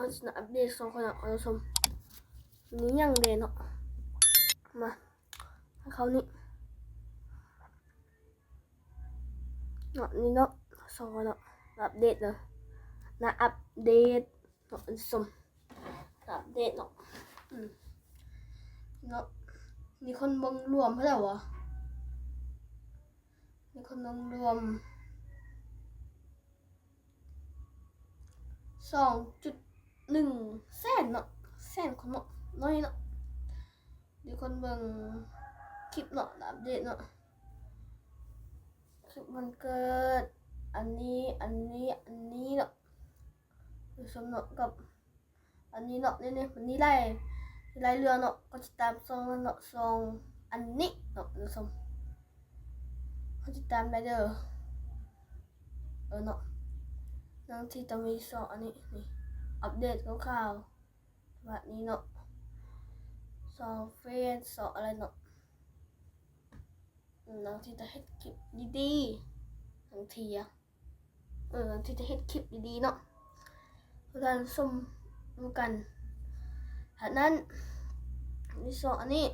เขาจะอัปเดต2คนเอาชมนี้ยังเดนเนาะมาเขานี่เนาะนี่เนาะ2คนเนาะอัปเดตเนาะนะอัปเดตเนาะชมอัปเดตเนาะเนาะมีคนเบิ่งรวมเท่าไหร่วะมีคนเบิ่งรวม 2.1 แสนเนาะแสนคนเนาะน้อยเนาะมีคนเบิ่งคลิปเนาะอัปเดตเนาะคลิปวันเกิดอันนี้เนาะดูชมเนาะกับอันนี้เนาะนี่วันนี้ไล่เรือเนาะก็ติดตามซองเนาะซองอันนี้เนาะดูชมก็ติดตามได้เด้อเนาะนั่งที่จะมีซองอันนี้นี่อัปเดตข่าวแบบนี้เนาะซองเฟซซองอะไรเนาะนั่งที่จะเฮ็ดคลิปดีๆนั่งที่นั่งที่จะเฮ็ดคลิปดีๆเนาะเพื่อนชมดูกันหากนั้นมีซองอันนี้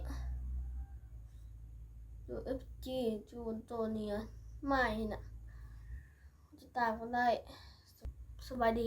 ดู FG จูนตัวนี้ใหม่น่ะจะตามกันได้สบายดี